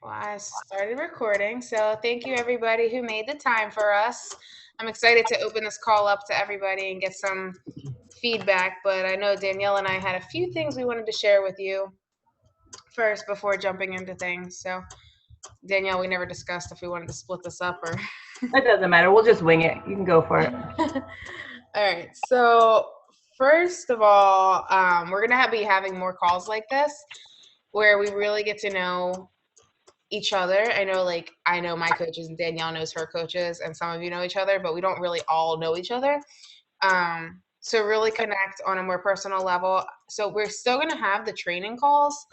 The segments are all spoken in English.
Well, I started recording, so thank you everybody who made the time for us. I'm excited to open this call up to everybody and get some feedback, but I know Danielle and I had a few things we wanted to share with you first before jumping into things. So, Danielle, we never discussed if we wanted to split this up or. It doesn't matter. We'll just wing it. You can go for it. All right. So, first of all, we're going to be having more calls like this where we really get to know each other. I know my coaches and Danielle knows her coaches and some of you know each other, but we don't really all know each other. So really connect on a more personal level. So we're still going to have the training calls,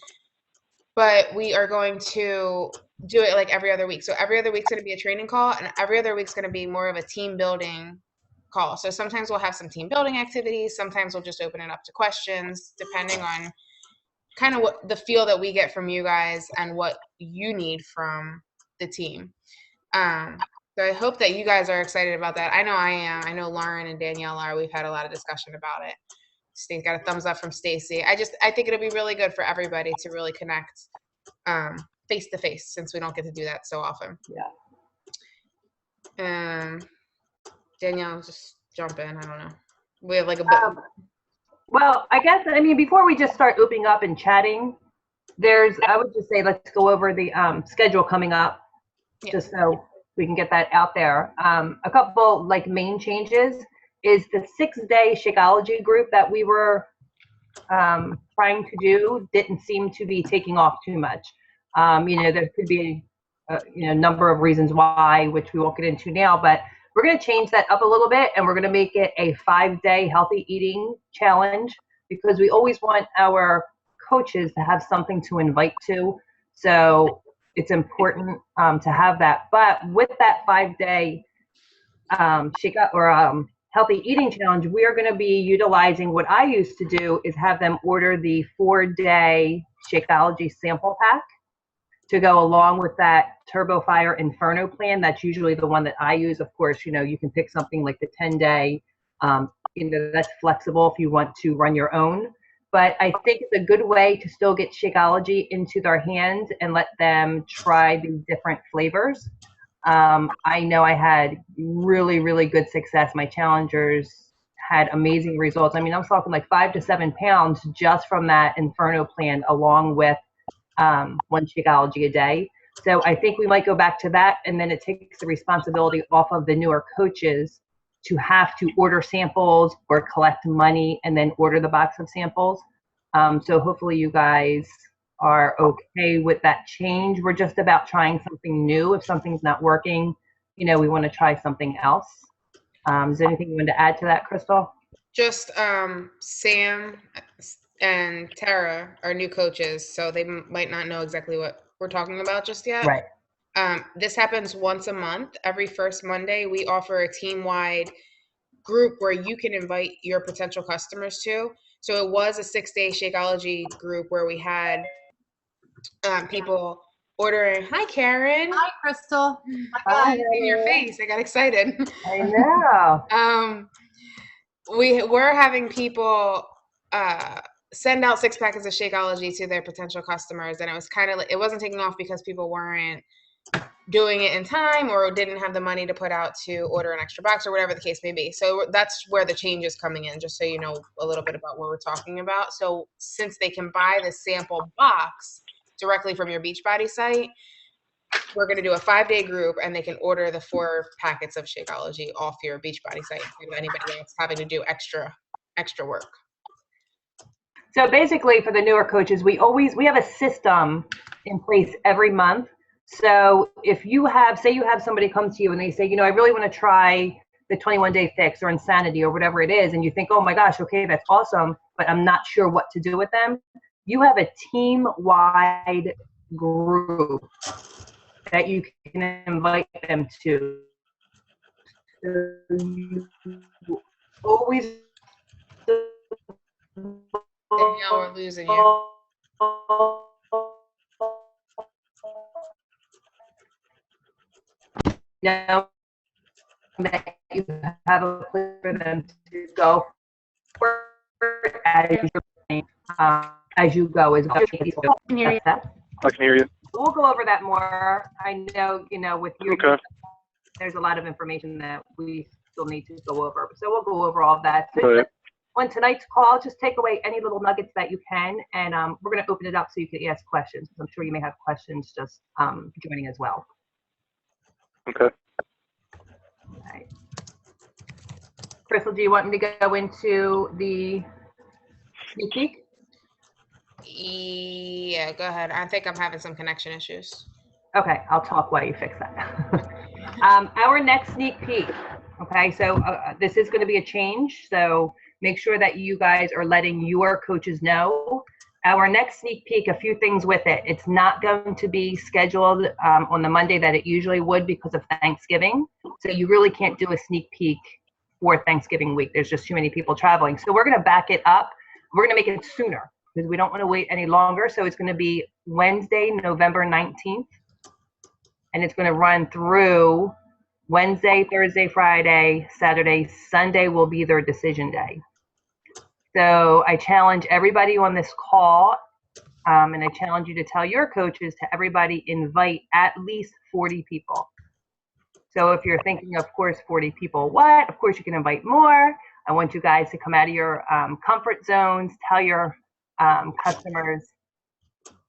but we are going to do it like every other week. So every other week's going to be a training call, and every other week's going to be more of a team building call. So sometimes we'll have some team building activities. Sometimes we'll just open it up to questions, depending on kind of what the feel that we get from you guys and what you need from the team. So I hope that you guys are excited about that. I know I am. I know Lauren and Danielle are. We've had a lot of discussion about it. Stacy got a thumbs up from Stacy. I think it'll be really good for everybody to really connect face to face, since we don't get to do that so often. Yeah. Danielle, just jump in. I don't know. We have like a bit. Well, I mean, before we just start opening up and chatting, I would just say, let's go over the schedule coming up, just so we can get that out there. A couple like main changes is the 6-day Shakeology group that we were trying to do didn't seem to be taking off too much. There could be a number of reasons why, which we won't get into now, but we're going to change that up a little bit, and we're going to make it a 5-day healthy eating challenge, because we always want our coaches to have something to invite to. So it's important to have that. But with that 5-day healthy eating challenge, we are going to be utilizing what I used to do, is have them order the 4-day Shakeology sample pack to go along with that Turbo Fire Inferno plan. That's usually the one that I use. Of course, you can pick something like the 10-day. That's flexible if you want to run your own. But I think it's a good way to still get Shakeology into their hands and let them try the different flavors. I know I had really, really good success. My challengers had amazing results. I mean, I was talking like 5 to 7 pounds just from that Inferno plan, along with one Shakeology a day. So I think we might go back to that, and then it takes the responsibility off of the newer coaches to have to order samples or collect money and then order the box of samples. So hopefully you guys are okay with that change. We're just about trying something new. If something's not working, we want to try something else. Is there anything you want to add to that, Crystal? Just Sam and Tara are new coaches, so they might not know exactly what we're talking about just yet. Right. This happens once a month. Every first Monday, we offer a team-wide group where you can invite your potential customers to. So it was a 6-day Shakeology group where we had people ordering. Hi, Karen. Hi, Crystal. Hi. In your face. I got excited. I know. We were having people send out 6 packets of Shakeology to their potential customers, and it was kind of like, it wasn't taking off because people weren't doing it in time or didn't have the money to put out to order an extra box or whatever the case may be. So that's where the change is coming in, just so you know a little bit about what we're talking about. So since they can buy the sample box directly from your Beachbody site, we're going to do a 5-day group, and they can order the 4 packets of Shakeology off your Beachbody site instead of anybody else having to do extra work. So basically, for the newer coaches, we have a system in place every month. So if you have somebody come to you and they say, I really want to try the 21-day fix or Insanity or whatever it is, and you think, oh my gosh, okay, that's awesome, but I'm not sure what to do with them, you have a team-wide group that you can invite them to. So you always. Danielle, we're losing you. That you have a place for them to go as you go. I can hear you. I can hear you. We'll go over that more. I know, with you, there's a lot of information that we still need to go over. So we'll go over all of that. So on tonight's call, just take away any little nuggets that you can, and we're going to open it up so you can ask questions. I'm sure you may have questions just joining as well. Okay. All right. Crystal, do you want me to go into the sneak peek? Yeah, go ahead. I think I'm having some connection issues. Okay, I'll talk while you fix that. Our next sneak peek. Okay, so this is going to be a change. So make sure that you guys are letting your coaches know. Our next sneak peek, a few things with it. It's not going to be scheduled on the Monday that it usually would because of Thanksgiving. So you really can't do a sneak peek for Thanksgiving week. There's just too many people traveling. So we're going to back it up. We're going to make it sooner because we don't want to wait any longer. So it's going to be Wednesday, November 19th. And it's going to run through Wednesday, Thursday, Friday, Saturday, Sunday will be their decision day. So I challenge everybody on this call, and I challenge you to tell your coaches to everybody invite at least 40 people. So if you're thinking, of course, 40 people, what? Of course, you can invite more. I want you guys to come out of your comfort zones, tell your customers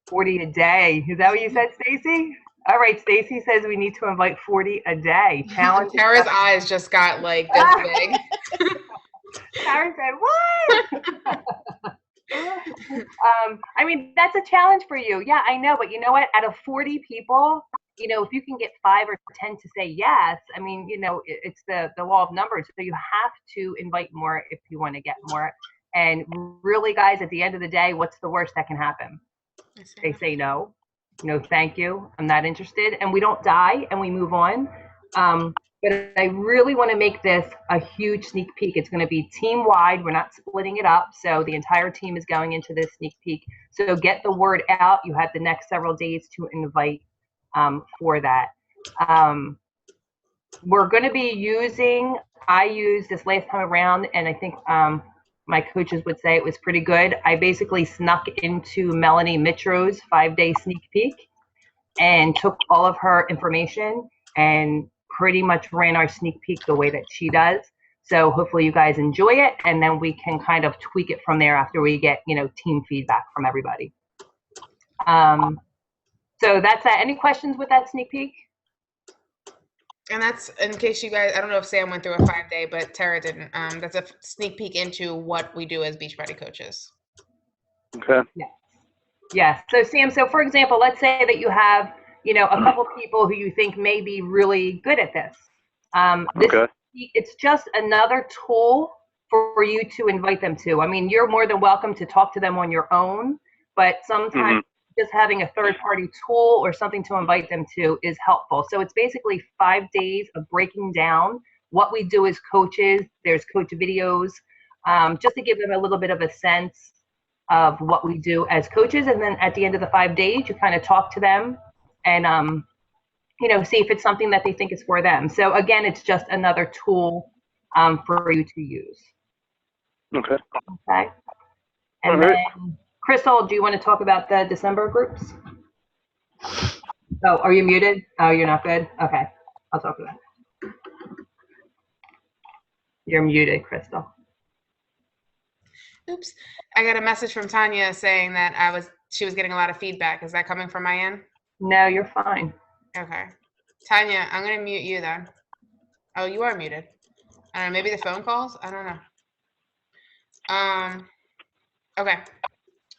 40 a day. Is that what you said, Stacy? All right, Stacy says we need to invite 40 a day. Challenge. Tara's eyes just got like this big. Tara said, what? I mean, that's a challenge for you. Yeah, I know. But you know what? Out of 40 people, if you can get 5 or 10 to say yes, I mean, it's the law of numbers. So you have to invite more if you want to get more. And really, guys, at the end of the day, what's the worst that can happen? They say no. No, thank you. I'm not interested. And we don't die and we move on. But I really want to make this a huge sneak peek. It's going to be team wide. We're not splitting it up. So the entire team is going into this sneak peek. So get the word out. You have the next several days to invite for that. We're going to be I used this last time around, and I think my coaches would say it was pretty good. I basically snuck into Melanie Mitro's 5-day sneak peek and took all of her information and pretty much ran our sneak peek the way that she does. So hopefully you guys enjoy it, and then we can kind of tweak it from there after we get, team feedback from everybody. So that's that. Any questions with that sneak peek? And that's, in case you guys, I don't know if Sam went through a 5-day, but Tara didn't. That's a sneak peek into what we do as Beachbody coaches. Okay. Yeah. So Sam, for example, let's say that you have, a couple people who you think may be really good at this. Okay. It's just another tool for you to invite them to. I mean, you're more than welcome to talk to them on your own, but sometimes just having a third-party tool or something to invite them to is helpful. So it's basically 5 days of breaking down what we do as coaches. There's coach videos, just to give them a little bit of a sense of what we do as coaches. And then at the end of the 5 days, you kind of talk to them and, see if it's something that they think is for them. So again, it's just another tool for you to use. Okay. Okay. And then, Crystal, do you want to talk about the December groups? Oh, are you muted? Oh, you're not good? Okay. I'll talk about it. You're muted, Crystal. Oops. I got a message from Tanya saying that she was getting a lot of feedback. Is that coming from my end? No, you're fine. Okay. Tanya, I'm going to mute you then. Oh, you are muted. I don't know, maybe the phone calls? I don't know. Okay.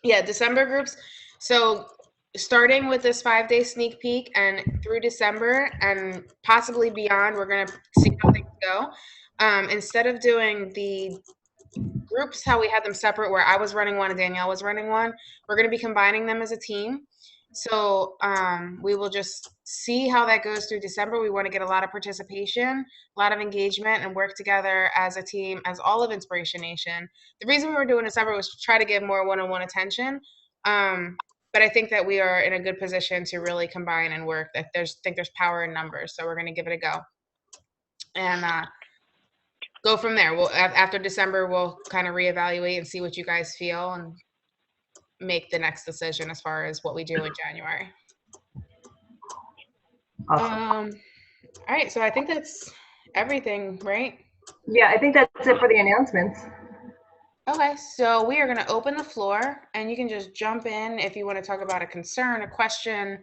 Yeah, December groups. So starting with this 5-day sneak peek and through December and possibly beyond, we're going to see how things go. Instead of doing the groups, how we had them separate, where I was running one and Danielle was running one, we're going to be combining them as a team. So we will just see how that goes through December. We want to get a lot of participation, a lot of engagement, and work together as a team, as all of Inspiration Nation. The reason we were doing December was to try to give more one-on-one attention. But I think that we are in a good position to really combine and work. I think there's power in numbers, so we're going to give it a go. And go from there. After December, we'll kind of reevaluate and see what you guys feel and make the next decision as far as what we do in January. Awesome. All right, so I think that's everything, right? Yeah, I think that's it for the announcements. Okay, so we are going to open the floor and you can just jump in if you want to talk about a concern, a question,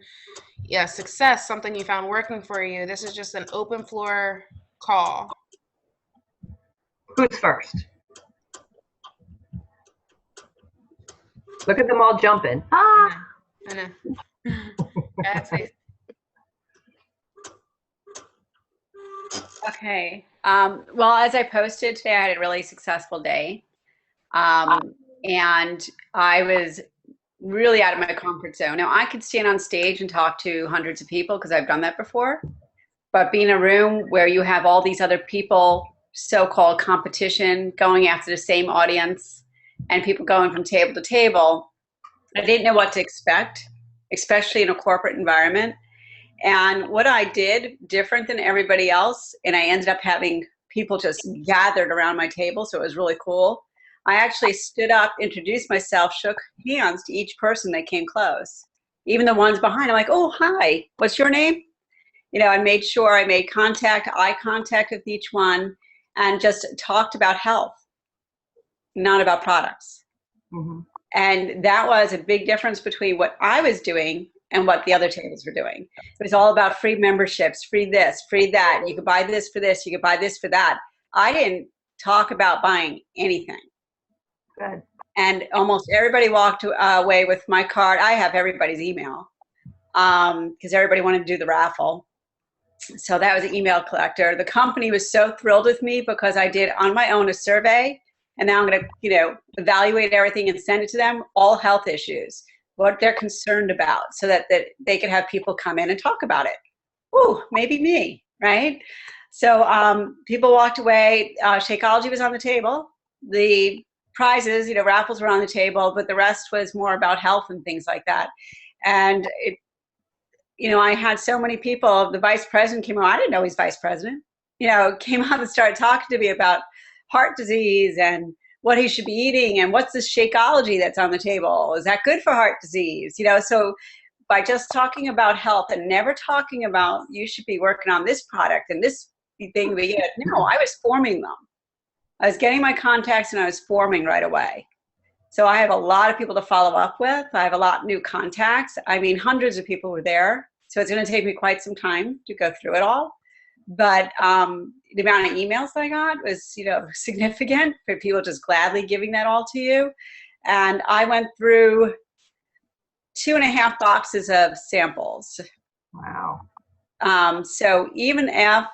yeah, success, something you found working for you. This is just an open floor call. Who's first? Look at them all jumping. Ah! I know. That's it. Okay. Well, as I posted today, I had a really successful day. And I was really out of my comfort zone. Now, I could stand on stage and talk to hundreds of people because I've done that before. But being in a room where you have all these other people, so-called competition, going after the same audience, and people going from table to table, I didn't know what to expect, especially in a corporate environment. And what I did different than everybody else, and I ended up having people just gathered around my table, so it was really cool. I actually stood up, introduced myself, shook hands to each person that came close. Even the ones behind, I'm like, oh, hi, what's your name? You know, I made sure I made eye contact with each one, and just talked about health, not about products. Mm-hmm. And that was a big difference between what I was doing and what the other tables were doing. It was all about free memberships, free this, free that. You could buy this for this, you could buy this for that. I didn't talk about buying anything. Good. And almost everybody walked away with my card. I have everybody's email because everybody wanted to do the raffle. So that was an email collector. The company was so thrilled with me because I did on my own a survey, and now I'm going to, evaluate everything and send it to them, all health issues, what they're concerned about, so that they could have people come in and talk about it. Ooh, maybe me, right? So people walked away. Shakeology was on the table. The prizes, raffles were on the table, but the rest was more about health and things like that. And I had so many people. The vice president came out. I didn't know he's vice president. Came out and started talking to me about heart disease and what he should be eating and what's this Shakeology that's on the table. Is that good for heart disease? So by just talking about health and never talking about you should be working on this product and this thing, no, I was forming them. I was getting my contacts and I was forming right away. So I have a lot of people to follow up with. I have a lot of new contacts. I mean, hundreds of people were there. So it's going to take me quite some time to go through it all. But the amount of emails that I got was, significant for people just gladly giving that all to you. And I went through 2.5 boxes of samples. Wow. So even if,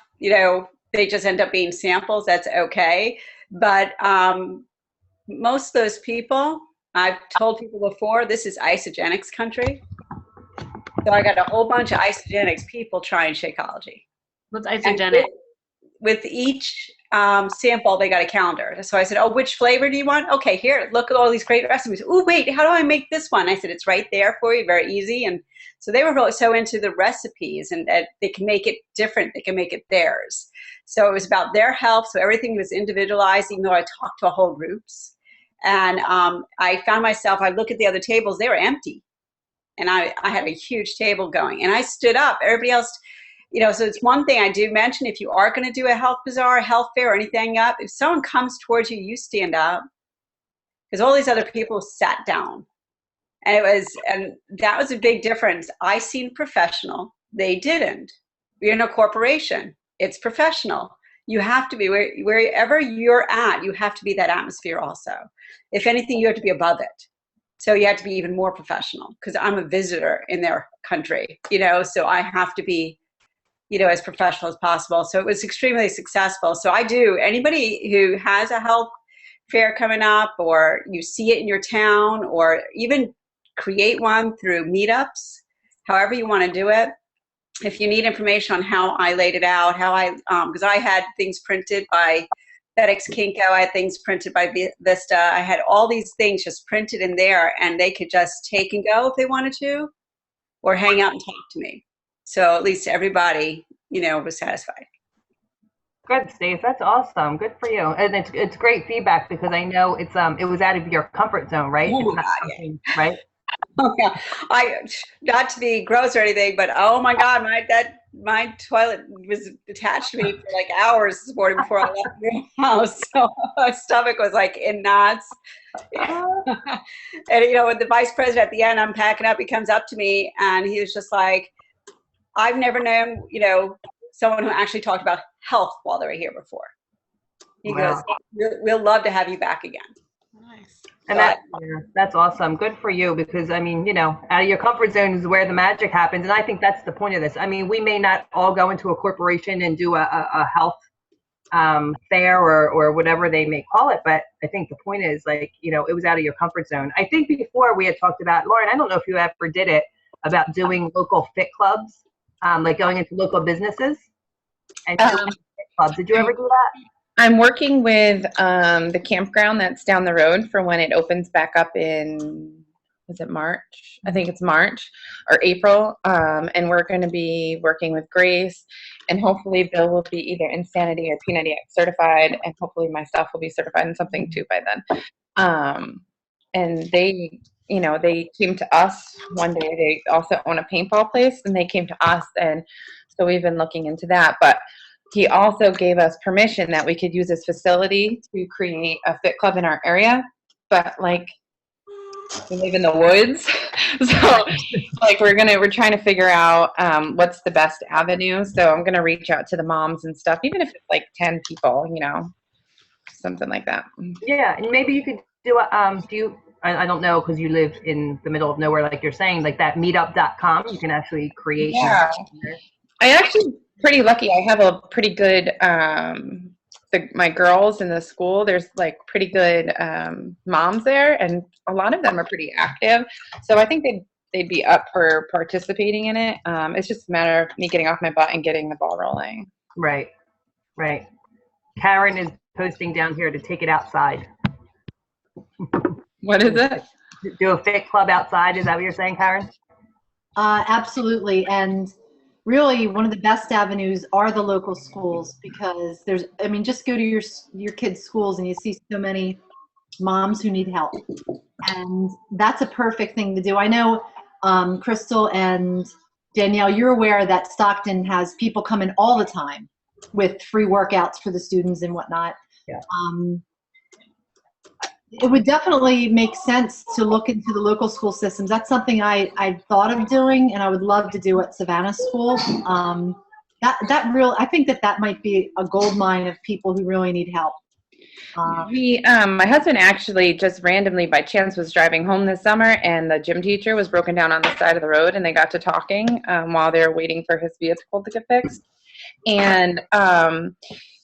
they just end up being samples, that's okay. But most of those people, I've told people before, this is isogenics country. So I got a whole bunch of isogenics people trying Shakeology. What's isogenic? With each sample, they got a calendar. So I said, oh, which flavor do you want? Okay, here, look at all these great recipes. Oh, wait, how do I make this one? I said, it's right there for you, very easy. And so they were really so into the recipes and that they can make it different. They can make it theirs. So it was about their health. So everything was individualized, even though I talked to whole groups. And I found myself, I look at the other tables, they were empty. And I had a huge table going. And I stood up. Everybody else, so it's one thing I do mention, if you are going to do a health bazaar, a health fair, or anything up, if someone comes towards you, you stand up. Because all these other people sat down. And that was a big difference. I seemed professional. They didn't. We're in a corporation. It's professional. You have to be, wherever you're at, you have to be that atmosphere also. If anything, you have to be above it. So you have to be even more professional because I'm a visitor in their country, so I have to be, as professional as possible. So it was extremely successful. So anybody who has a health fair coming up, or you see it in your town, or even create one through meetups, however you want to do it. If you need information on how I laid it out, because I had things printed by FedEx Kinko, I had things printed by Vista, I had all these things just printed in there, and they could just take and go if they wanted to, or hang out and talk to me. So at least everybody, was satisfied. Good, Steve. That's awesome. Good for you. And it's great feedback because I know it was out of your comfort zone, right? Oh it's not something, right? Oh, yeah. Not to be gross or anything, but oh my God, my toilet was attached to me for like hours this morning before I left the house. So my stomach was like in knots. And you know, with the vice president at the end, I'm packing up. He comes up to me and he was just like, "I've never known, you know, someone who actually talked about health while they were here before." He Wow. goes, "We'll love to have you back again." Nice. And that's awesome. Good for you, because I mean, you know, out of your comfort zone is where the magic happens. And I think that's the point of this. I mean, we may not all go into a corporation and do a health fair or whatever they may call it, but I think the point is, like, you know, it was out of your comfort zone. I think before we had talked about, Lauren, I don't know if you ever did it, about doing local fit clubs, like going into local businesses and doing fit clubs. Did you ever do that? I'm working with the campground that's down the road for when it opens back up in, is it March? I think it's March or April. And we're going to be working with Grace, and hopefully Bill will be either Insanity or P90X certified, and hopefully myself will be certified in something too by then. And they, you know, they came to us one day. They also own a paintball place, and they came to us, and so we've been looking into that. But he also gave us permission that we could use his facility to create a fit club in our area. But like, we live in the woods. So like, we're trying to figure out what's the best avenue. So I'm going to reach out to the moms and stuff, even if it's like 10 people, you know, something like that. Yeah. And maybe you could do I don't know, because you live in the middle of nowhere, like you're saying, like that meetup.com, you can actually create. Yeah. I actually pretty lucky. I have a pretty good, my girls in the school, there's like pretty good moms there, and a lot of them are pretty active. So I think they'd be up for participating in it. It's just a matter of me getting off my butt and getting the ball rolling. Right. Right. Karen is posting down here to take it outside. What is it? Do a fit club outside. Is that what you're saying, Karen? Absolutely. And really, one of the best avenues are the local schools, because just go to your kids' schools and you see so many moms who need help. And that's a perfect thing to do. I know, Crystal and Danielle, you're aware that Stockton has people come in all the time with free workouts for the students and whatnot. Yeah. It wowould definitely make sense to look into the local school systems. That's something I've thought of doing, and I would love to do at Savannah School. I think that might be a gold mine of people who really need help. My husband actually just randomly by chance was driving home this summer, and the gym teacher was broken down on the side of the road, and they got to talking while they were waiting for his vehicle to get fixed. And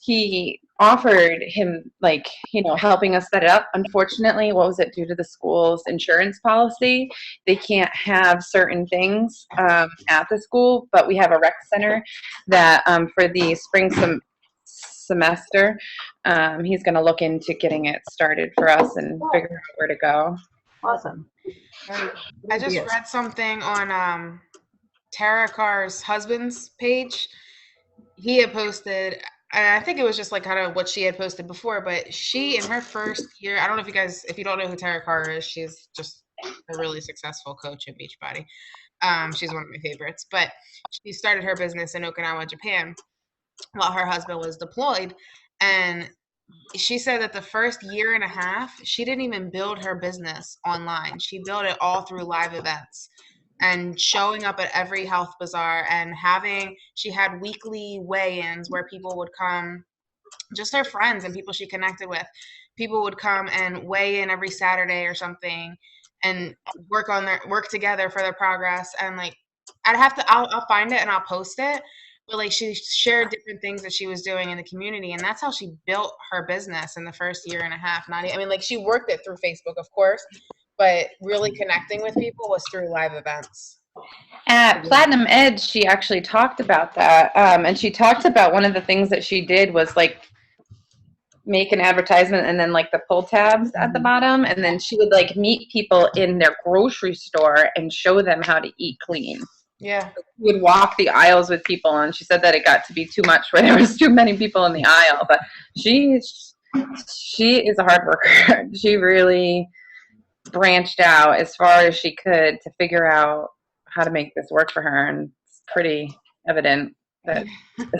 he offered him, like, you know, helping us set it up. Unfortunately, what was it, due to the school's insurance policy, they can't have certain things at the school, but we have a rec center that for the spring semester, he's going to look into getting it started for us and figure out where to go. Awesome. I just read something on Tara Carr's husband's page. He had posted, and I think it was just like kind of what she had posted before, but she, in her first year, I don't know if you don't know who Tara Carr is, she's just a really successful coach in Beachbody. She's one of my favorites, but she started her business in Okinawa, Japan, while her husband was deployed. And she said that the first year and a half, she didn't even build her business online. She built it all through live events and showing up at every health bazaar, and she had weekly weigh-ins where people would come, just her friends and people she connected with. People would come and weigh in every Saturday or something and work together for their progress. And like, I'll find it and I'll post it. But like, she shared different things that she was doing in the community, and that's how she built her business in the first year and a half. She worked it through Facebook, of course, but really connecting with people was through live events. At Platinum Edge, she actually talked about that, and she talked about one of the things that she did was like make an advertisement and then like the pull tabs at the bottom, and then she would like meet people in their grocery store and show them how to eat clean. Yeah. She would walk the aisles with people, and she said that it got to be too much where there was too many people in the aisle, but she is a hard worker. She really branched out as far as she could to figure out how to make this work for her, and it's pretty evident. But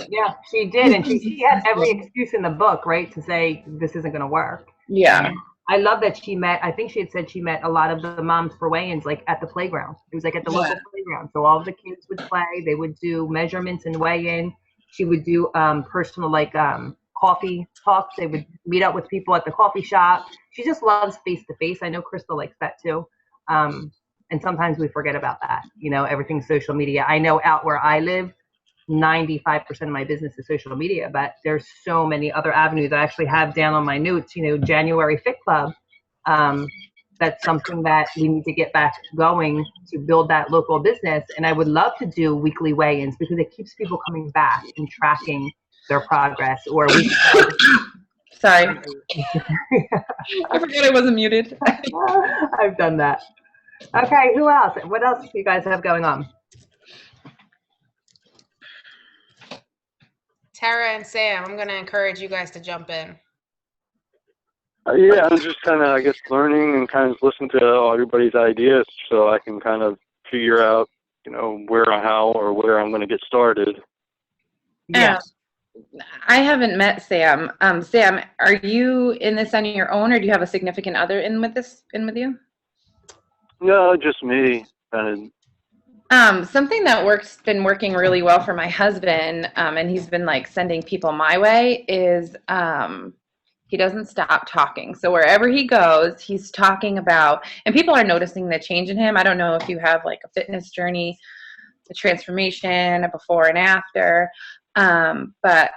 Yeah, she did, and she had every excuse in the book, right, to say this isn't going to work. yeah, I love that she met. I think she had said she met a lot of the moms for weigh-ins, like at the playground. It was like at the local playground, so all of the kids would play. They would do measurements and weigh-in. She would do personal coffee talks. They would meet up with people at the coffee shop. She just loves face-to-face. I know Crystal likes that too. And sometimes we forget about that. You know, everything's social media. I know out where I live, 95% of my business is social media, but there's so many other avenues. I actually have down on my notes, you know, January Fit Club. That's something that we need to get back going to build that local business. And I would love to do weekly weigh-ins because it keeps people coming back and tracking their progress. Or we sorry. I forgot I wasn't muted. I've done that. Okay, who else? What else do you guys have going on? Tara and Sam, I'm going to encourage you guys to jump in. Yeah, I'm just kind of, I guess, learning and kind of listening to everybody's ideas so I can kind of figure out, you know, where or how or where I'm going to get started. Yeah. I haven't met Sam. Sam, are you in this on your own, or do you have a significant other in with you? No, just me. Kind Something that been working really well for my husband, and he's been like sending people my way, is he doesn't stop talking. So wherever he goes, he's talking about, and people are noticing the change in him. I don't know if you have like a fitness journey, a transformation, a before and after, but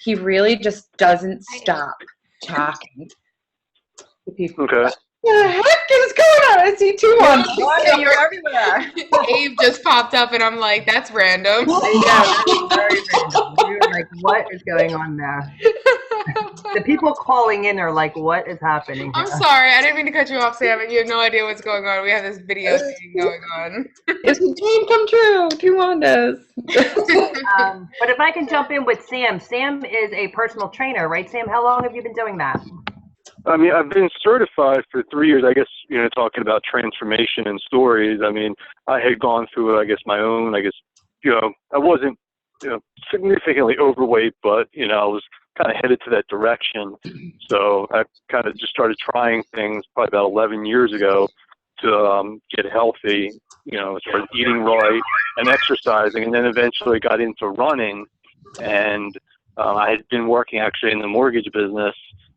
he really just doesn't stop talking to people. Okay. What the heck is going on? I see two on. Wanda, you're everywhere. Abe just popped up, and I'm like, that's random. Yeah, that was very random. We were like, what is going on there? The people calling in are like, what is happening I'm here? sorry. I didn't mean to cut you off, Sam, and you have no idea what's going on. We have this video thing going on. It's a dream come true. Two Wandas. But if I can jump in with Sam. Sam is a personal trainer, right, Sam? How long have you been doing that? I mean, I've been certified for 3 years, I guess, you know, talking about transformation and stories. I mean, I had gone through, I guess, my own, I guess, you know, I wasn't, you know, significantly overweight, but, you know, I was kind of headed to that direction. So I kind of just started trying things probably about 11 years ago to get healthy, you know, started eating right and exercising, and then eventually got into running. And I had been working actually in the mortgage business,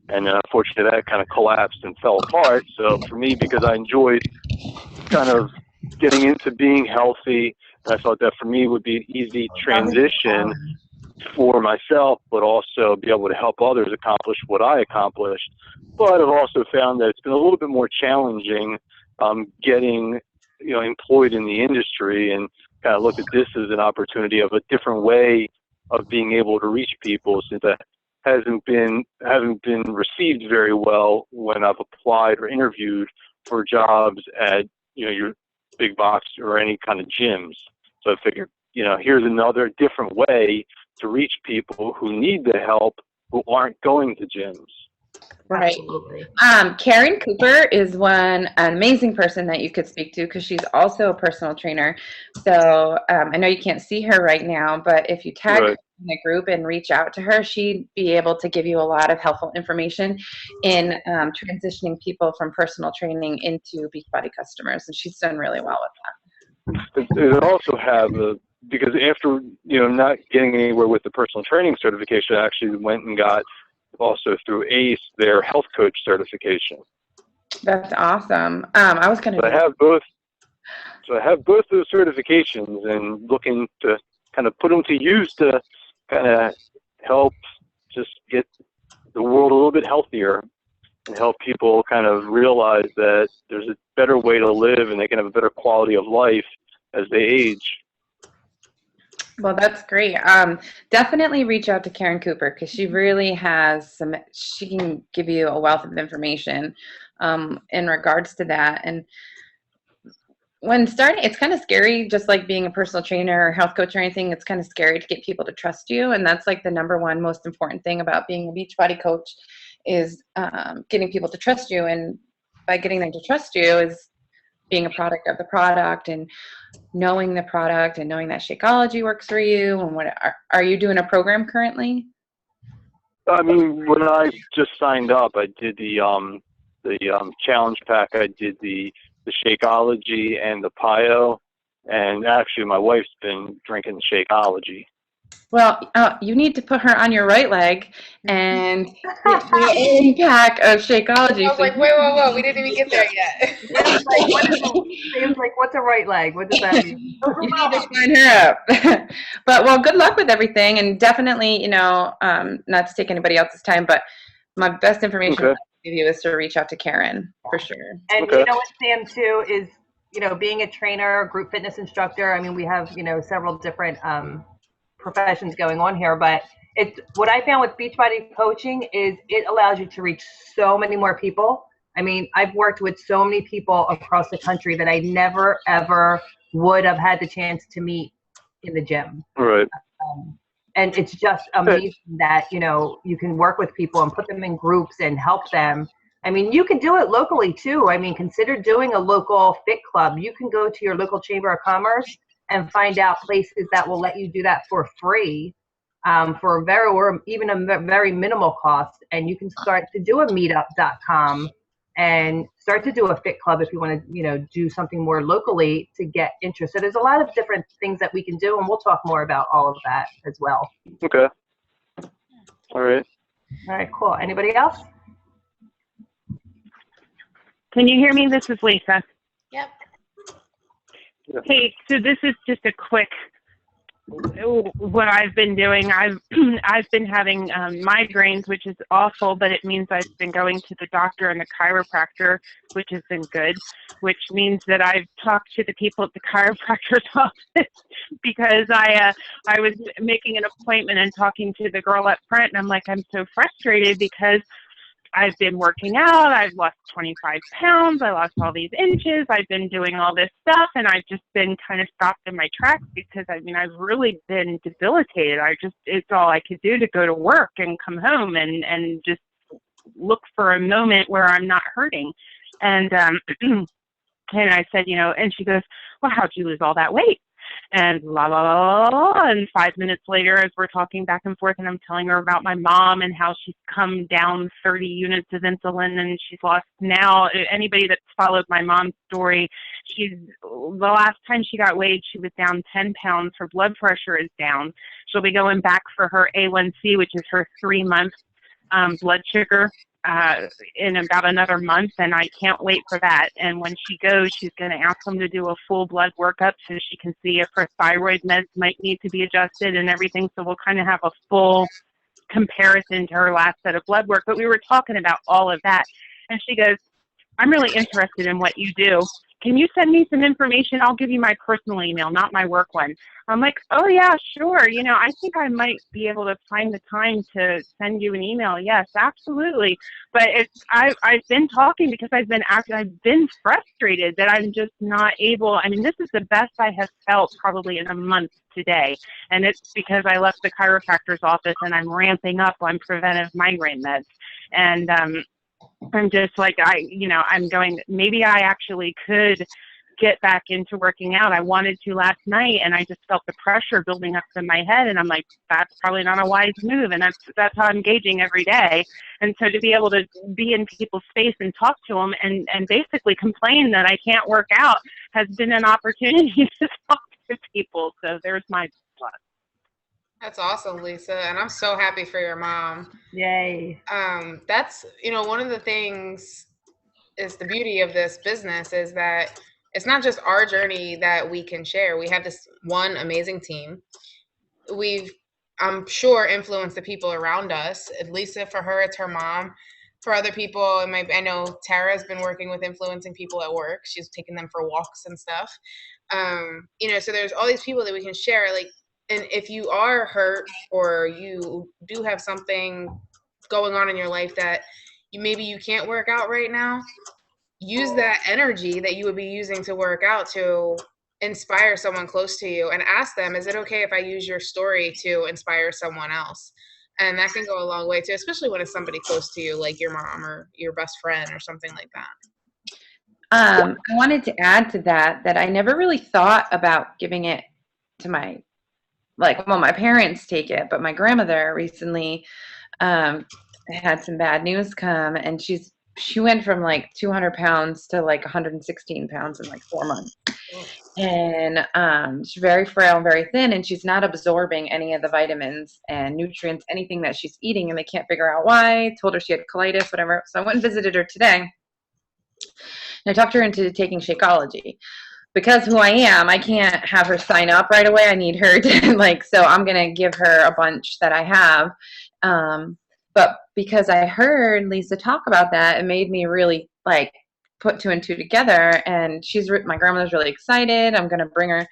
and unfortunately that kind of collapsed and fell apart. So for me, because I enjoyed kind of getting into being healthy, and I thought that for me would be an easy transition for myself, but also be able to help others accomplish what I accomplished. But I've also found that it's been a little bit more challenging getting, you know, employed in the industry, and kind of look at this as an opportunity of a different way of being able to reach people, since that haven't been received very well when I've applied or interviewed for jobs at, you know, your big box or any kind of gyms. So I figured, you know, here's another different way to reach people who need the help, who aren't going to gyms. Right. Absolutely. Karen Cooper is an amazing person that you could speak to, because she's also a personal trainer. So I know you can't see her right now, but if you tag her in the group and reach out to her, she'd be able to give you a lot of helpful information in transitioning people from personal training into Beachbody customers. And she's done really well with that. It also have because after, you know, not getting anywhere with the personal training certification, I actually went and got also through ACE their health coach certification. That's awesome. I was going to. I have both. So I have both those certifications, and looking to kind of put them to use to kind of help just get the world a little bit healthier, and help people kind of realize that there's a better way to live, and they can have a better quality of life as they age. Well, that's great. Definitely reach out to Karen Cooper, because she really has she can give you a wealth of information in regards to that. And when starting, it's kind of scary, just like being a personal trainer or health coach or anything, it's kind of scary to get people to trust you. And that's like the number one most important thing about being a Beachbody coach is getting people to trust you. And by getting them to trust you is being a product of the product and knowing the product and knowing that Shakeology works for you? And what are you doing a program currently? I mean, when I just signed up, I did the challenge pack. I did the Shakeology and the Pio, and actually, my wife's been drinking Shakeology. Well, you need to put her on your right leg and get your own pack of Shakeology. I was like, wait, whoa, we didn't even get there yet. Sam's like, what's a right leg? What does that mean? You need to sign her up. But, well, good luck with everything. And definitely, not to take anybody else's time, but my best information I can give you is to reach out to Karen, for sure. And you know what, Sam, too, is, being a trainer, group fitness instructor. I mean, we have, several different professions going on here, but it's what I found with Beachbody coaching is it allows you to reach so many more people. I mean, I've worked with so many people across the country that I never ever would have had the chance to meet in the gym. Right. And it's just amazing that you can work with people and put them in groups and help them. I mean, you can do it locally too. I mean, consider doing a local fit club. You can go to your local chamber of commerce and find out places that will let you do that for free, for a very, or even a very minimal cost. And you can start to do a meetup.com and start to do a fit club if you want to, do something more locally to get interest. So there's a lot of different things that we can do, and we'll talk more about all of that as well. Okay. All right. All right, cool. Anybody else? Can you hear me? This is Lisa. Yep. Hey, so this is just a quick, what I've been doing. I've been having migraines, which is awful, but it means I've been going to the doctor and the chiropractor, which has been good, which means that I've talked to the people at the chiropractor's office because I was making an appointment and talking to the girl up front, and I'm like, I'm so frustrated because I've been working out, I've lost 25 pounds, I lost all these inches, I've been doing all this stuff, and I've just been kind of stopped in my tracks because, I mean, I've really been debilitated. It's all I could do to go to work and come home and just look for a moment where I'm not hurting. And and I said, and she goes, well, how'd you lose all that weight? And la la la la la. And 5 minutes later, as we're talking back and forth, and I'm telling her about my mom and how she's come down 30 units of insulin, and she's lost now. Anybody that's followed my mom's story, the last time she got weighed, she was down 10 pounds. Her blood pressure is down. She'll be going back for her A1C, which is her 3-month blood sugar, in about another month, and I can't wait for that. And when she goes, she's going to ask them to do a full blood workup so she can see if her thyroid meds might need to be adjusted and everything. So we'll kind of have a full comparison to her last set of blood work. But we were talking about all of that, and she goes, I'm really interested in what you do. Can you send me some information? I'll give you my personal email, not my work one. I'm like, oh, yeah, sure. I think I might be able to find the time to send you an email. Yes, absolutely. But I've been talking because I've been frustrated that I'm just not able. I mean, this is the best I have felt probably in a month today. And it's because I left the chiropractor's office and I'm ramping up on preventive migraine meds. And I'm just like, I'm going, maybe I actually could get back into working out. I wanted to last night, and I just felt the pressure building up in my head, and I'm like, that's probably not a wise move, and that's how I'm gauging every day. And so to be able to be in people's space and talk to them and basically complain that I can't work out has been an opportunity to talk to people. So there's my plus. That's awesome, Lisa, and I'm so happy for your mom. Yay. That's, one of the things is the beauty of this business is that it's not just our journey that we can share. We have this one amazing team. I'm sure, influenced the people around us. Lisa, for her, it's her mom. For other people, I know Tara's been working with influencing people at work. She's taking them for walks and stuff. So there's all these people that we can share, and if you are hurt or you do have something going on in your life that maybe you can't work out right now, use that energy that you would be using to work out to inspire someone close to you and ask them, is it okay if I use your story to inspire someone else? And that can go a long way too, especially when it's somebody close to you, like your mom or your best friend or something like that. I wanted to add to that I never really thought about giving it to my parents take it, but my grandmother recently had some bad news come, and she went from like 200 pounds to like 116 pounds in like 4 months. And she's very frail and very thin, and she's not absorbing any of the vitamins and nutrients, anything that she's eating, and they can't figure out why. Told her she had colitis, whatever. So I went and visited her today, and I talked her into taking Shakeology. Because who I am, I can't have her sign up right away. I need her to so I'm going to give her a bunch that I have. But because I heard Lisa talk about that, it made me really put 2 and 2 together. And my grandmother's really excited. I'm going to bring her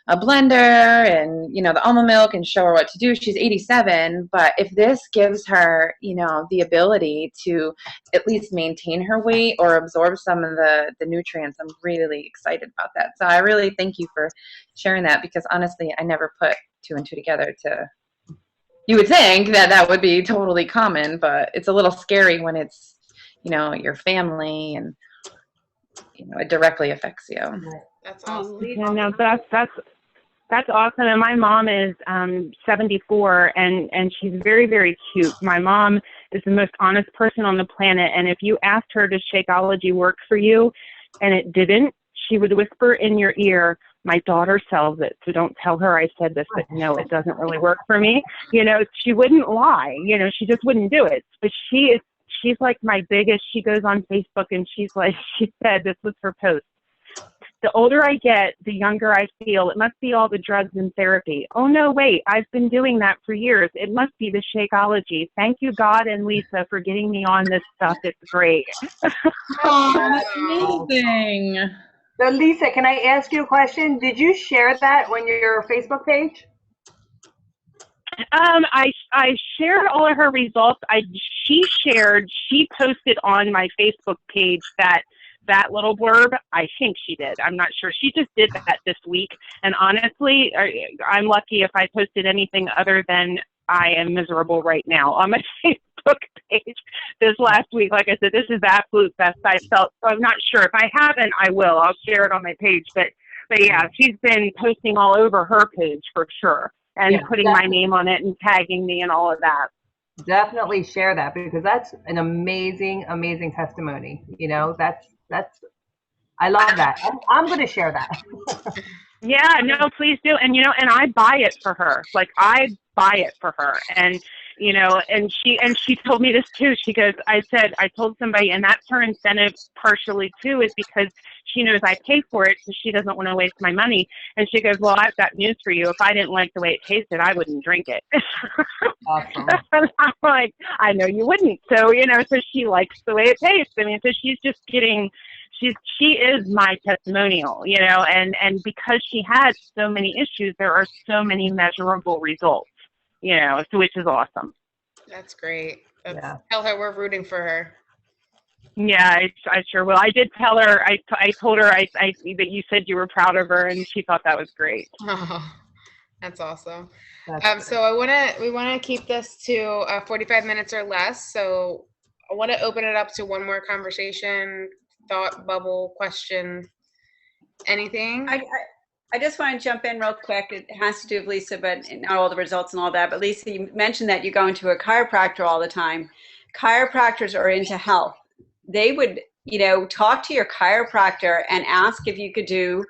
a blender and, the almond milk and show her what to do. She's 87, but if this gives her, the ability to at least maintain her weight or absorb some of the nutrients, I'm really excited about that. So I really thank you for sharing that, because honestly, I never put 2 and 2 together you would think that would be totally common, but it's a little scary when it's, your family and, it directly affects you. That's awesome. No, that's awesome. And my mom is 74, and she's very, very cute. My mom is the most honest person on the planet. And if you asked her, does Shakeology work for you, and it didn't, she would whisper in your ear, my daughter sells it, so don't tell her I said this, but no, it doesn't really work for me. She wouldn't lie. She just wouldn't do it. But she's like my biggest, she goes on Facebook and she said, this was her post. The older I get, the younger I feel. It must be all the drugs and therapy. Oh, no, wait. I've been doing that for years. It must be the Shakeology. Thank you, God and Lisa, for getting me on this stuff. It's great. Oh, that's amazing. So, Lisa, can I ask you a question? Did you share that on your Facebook page? I shared all of her results. She posted on my Facebook page that little blurb. I think she did. I'm not sure. She just did that this week. And honestly, I'm lucky if I posted anything other than I am miserable right now on my Facebook page this last week. Like I said, this is the absolute best I felt. So I'm not sure. If I haven't, I will. I'll share it on my page. But yeah, she's been posting all over her page for sure, and putting my name on it and tagging me and all of that. Definitely share that, because that's an amazing, amazing testimony. That's I love that. I'm going to share that. Yeah, no, please do. And, and I buy it for her. I buy it for her. And, and she told me this too. She goes, I told somebody, and that's her incentive partially too, is because she knows I pay for it, so she doesn't want to waste my money. And she goes, well, I've got news for you. If I didn't like the way it tasted, I wouldn't drink it. Awesome. And I'm like, I know you wouldn't. So, so she likes the way it tastes. I mean, so she's just getting, she is my testimonial, and because she had so many issues, there are so many measurable results, so which is awesome. That's great. Tell her we're rooting for her. Yeah, I sure will. I did tell her, I told her that you said you were proud of her, and she thought that was great. Oh, that's awesome. That's so we want to keep this to 45 minutes or less. So I want to open it up to one more conversation, thought bubble, question, anything. I just want to jump in real quick. It has to do with Lisa, but not all the results and all that. But Lisa, you mentioned that you go into a chiropractor all the time. Chiropractors are into health. They would, talk to your chiropractor and ask if you could do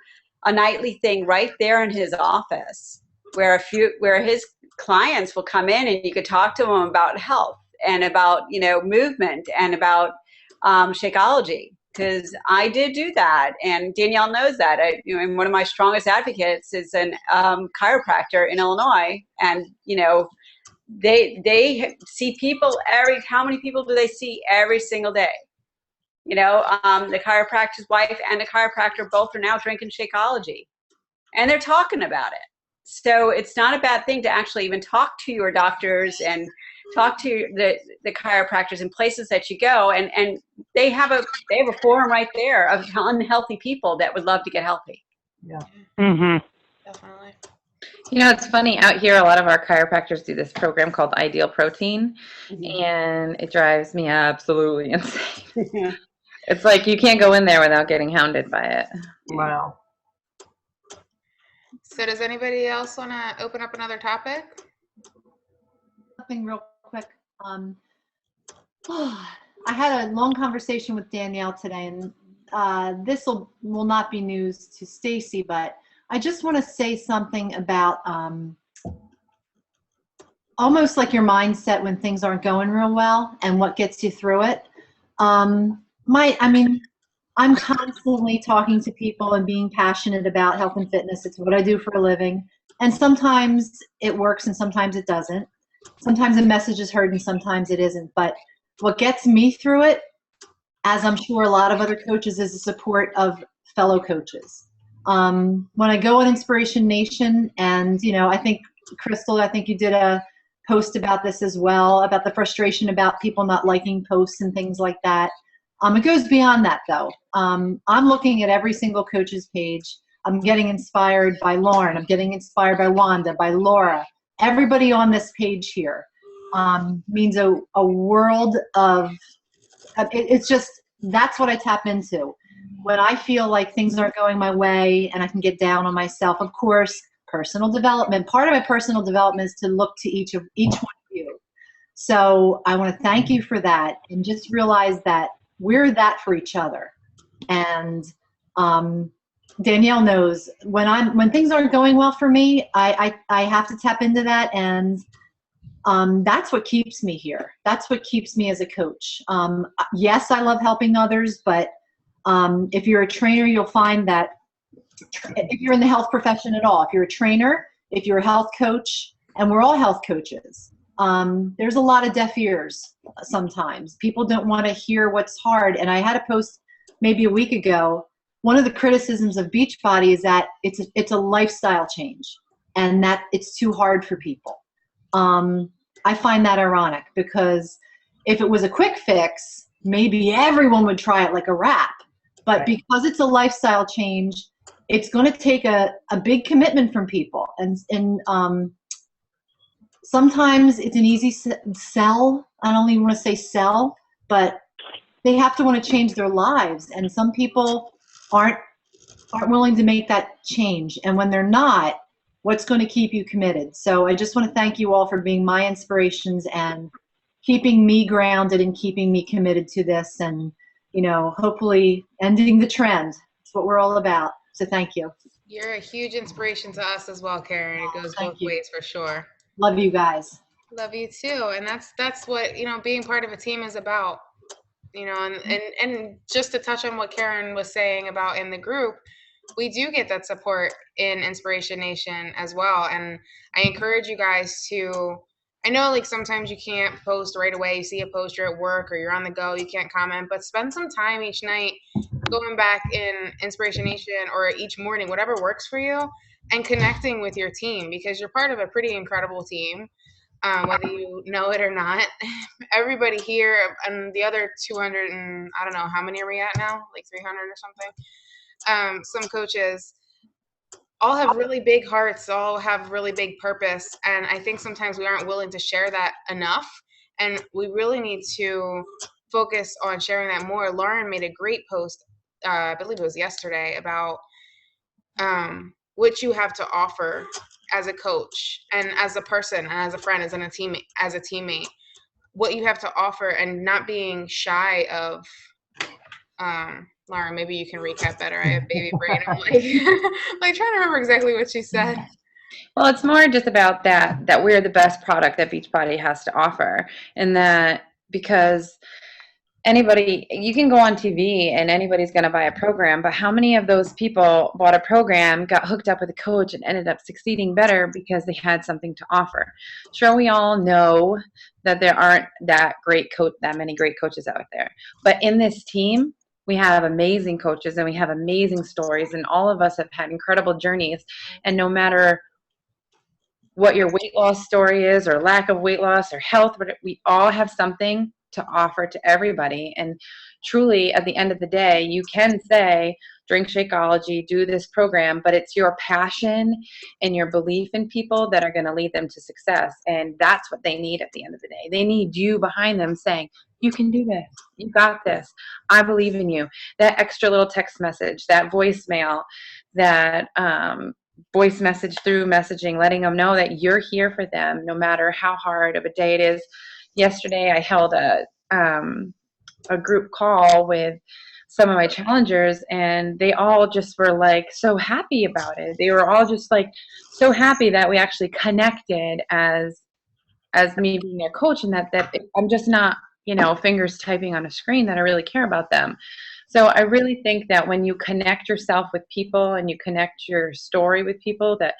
a nightly thing right there in his office, where his clients will come in and you could talk to them about health and about, movement and about Shakeology. Because I did do that, and Danielle knows that. And one of my strongest advocates is an chiropractor in Illinois, and they see people how many people do they see every single day? The chiropractor's wife and the chiropractor both are now drinking Shakeology, and they're talking about it. So it's not a bad thing to actually even talk to your doctors and talk to the chiropractors in places that you go, and they have a forum right there of unhealthy people that would love to get healthy. Yeah. Mm-hmm. Definitely. It's funny, out here a lot of our chiropractors do this program called Ideal Protein, Mhm. and it drives me absolutely insane. It's like you can't go in there without getting hounded by it. Wow. So does anybody else want to open up another topic? Something real quick. I had a long conversation with Danielle today, and this will not be news to Stacy, but I just want to say something about almost like your mindset when things aren't going real well and what gets you through it. I'm constantly talking to people and being passionate about health and fitness. It's what I do for a living. And sometimes it works and sometimes it doesn't. Sometimes a message is heard and sometimes it isn't. But what gets me through it, as I'm sure a lot of other coaches, is the support of fellow coaches. When I go on Inspiration Nation, and I think Crystal, you did a post about this as well, about the frustration about people not liking posts and things like that. It goes beyond that, though. I'm looking at every single coach's page. I'm getting inspired by Lauren. I'm getting inspired by Wanda, by Laura. Everybody on this page here means a world of it's just, that's what I tap into. When I feel like things aren't going my way and I can get down on myself, of course, personal development. Part of my personal development is to look to each one of you. So I want to thank you for that, and just realize that we're that for each other. And Danielle knows when things aren't going well for me, I have to tap into that, and that's what keeps me here. That's what keeps me as a coach. Yes, I love helping others, but if you're a trainer, you'll find that if you're in the health profession at all, if you're a trainer, if you're a health coach, and we're all health coaches, there's a lot of deaf ears sometimes. People don't want to hear what's hard. And I had a post maybe a week ago. One of the criticisms of Beachbody is that it's a lifestyle change and that it's too hard for people. I find that ironic, because if it was a quick fix, maybe everyone would try it like a wrap. But because it's a lifestyle change, it's going to take a big commitment from people. And sometimes it's an easy sell. I don't even want to say sell, but they have to want to change their lives. And some people aren't willing to make that change. And when they're not, what's going to keep you committed? So I just want to thank you all for being my inspirations and keeping me grounded and keeping me committed to this, and hopefully ending the trend. That's what we're all about. So thank you. You're a huge inspiration to us as well, Karen. It goes both ways for sure. Love you guys. Love you too. And that's what, being part of a team is about. And just to touch on what Karen was saying about in the group, we do get that support in Inspiration Nation as well. And I encourage you guys to, I know like sometimes you can't post right away. You see a post, you're at work or you're on the go, you can't comment, but spend some time each night going back in Inspiration Nation or each morning, whatever works for you, and connecting with your team, because you're part of a pretty incredible team. Whether you know it or not. Everybody here and the other 200 and I don't know, how many are we at now? Like 300 or something. Some coaches all have really big hearts, all have really big purpose. And I think sometimes we aren't willing to share that enough. And we really need to focus on sharing that more. Lauren made a great post, I believe it was yesterday, about what you have to offer as a coach and as a person and as a friend, as a teammate, what you have to offer, and not being shy of, Laura, maybe you can recap better. I have baby brain. I'm like trying to remember exactly what she said. Well, it's more just about that we're the best product that Beachbody has to offer, and that because you can go on TV and anybody's going to buy a program, but how many of those people bought a program, got hooked up with a coach, and ended up succeeding better because they had something to offer? Sure, we all know that there aren't that many great coaches out there, but in this team, we have amazing coaches and we have amazing stories, and all of us have had incredible journeys. And no matter what your weight loss story is, or lack of weight loss, or health, but we all have something to offer to everybody. And truly, at the end of the day, you can say, drink Shakeology, do this program, but it's your passion and your belief in people that are going to lead them to success. And that's what they need at the end of the day. They need you behind them saying, you can do this. You got this. I believe in you. That extra little text message, that voicemail, that voice message through messaging, letting them know that you're here for them no matter how hard of a day it is. Yesterday, I held a group call with some of my challengers, and they all just were like so happy about it. They were all just like so happy that we actually connected as me being their coach, and that I'm just not, fingers typing on a screen, that I really care about them. So I really think that when you connect yourself with people and you connect your story with people, that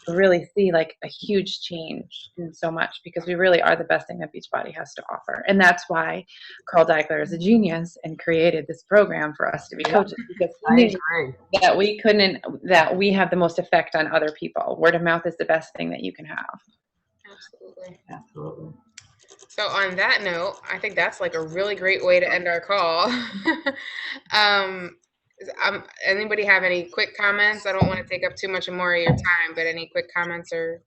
you really see like a huge change in so much, because we really are the best thing that Beachbody has to offer. And that's why Carl Deichler is a genius and created this program for us to be coaches, because he knew that we have the most effect on other people. Word of mouth is the best thing that you can have. Absolutely. So on that note, I think that's like a really great way to end our call. Anybody have any quick comments? I don't want to take up too much more of your time, but any quick comments or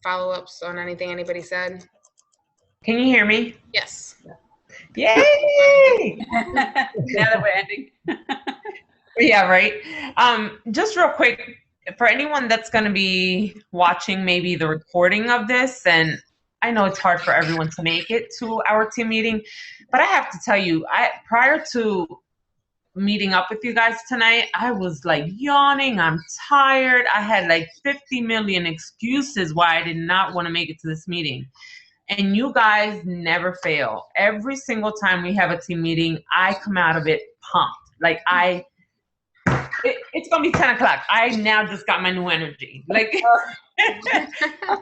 follow-ups on anything anybody said? Can you hear me? Yes. Yay! Now that we're ending. Yeah, right. Just real quick, for anyone that's going to be watching maybe the recording of this, and I know it's hard for everyone to make it to our team meeting, but I have to tell you, prior to meeting up with you guys tonight, I was like yawning. I'm tired. I had like 50 million excuses why I did not want to make it to this meeting. And you guys never fail. Every single time we have a team meeting, I come out of it pumped. Like it's going to be 10 o'clock. I now just got my new energy. Like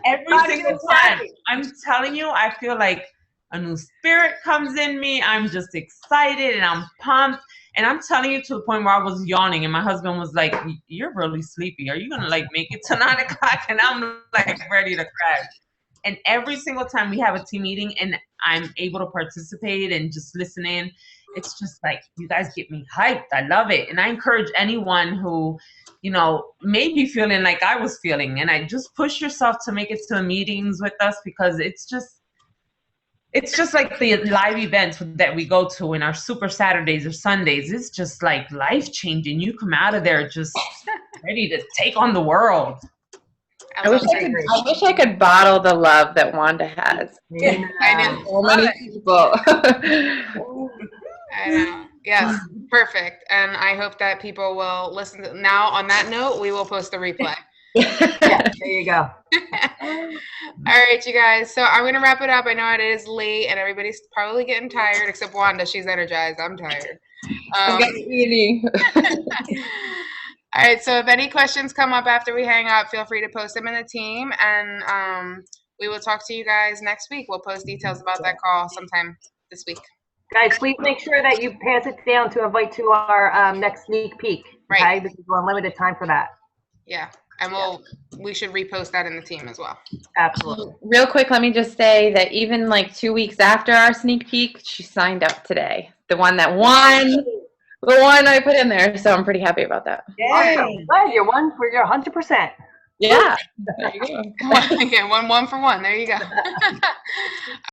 every single time. I'm telling you, I feel like a new spirit comes in me. I'm just excited and I'm pumped. And I'm telling you, to the point where I was yawning and my husband was like, you're really sleepy. Are you going to like make it to 9 o'clock? And I'm like ready to crash. And every single time we have a team meeting and I'm able to participate and just listen in, it's just like, you guys get me hyped. I love it. And I encourage anyone who, may be feeling like I was feeling, and I just push yourself to make it to the meetings with us, because it's just like the live events that we go to in our Super Saturdays or Sundays. It's just like life-changing. You come out of there just ready to take on the world. I wish I could bottle the love that Wanda has. Yeah, I know. So many people. I know. Yes, perfect. And I hope that people will listen to. Now, on that note, we will post the replay. Yeah, there you go. All right, you guys. So I'm going to wrap it up. I know it is late and everybody's probably getting tired, except Wanda. She's energized. I'm tired. I'm getting eating. All right, so if any questions come up after we hang up, feel free to post them in the team, and we will talk to you guys next week. We'll post details about that call sometime this week. Guys, please make sure that you pass it down to invite to our next sneak peek. Right. Okay? This is unlimited time for that. Yeah, and we should repost that in the team as well. Absolutely. Real quick, let me just say that even like 2 weeks after our sneak peek, she signed up today. The one that won. The one I put in there, so I'm pretty happy about that. Awesome. Glad you're one for your 100%. Yeah. There you go. Again, one for one. There you go.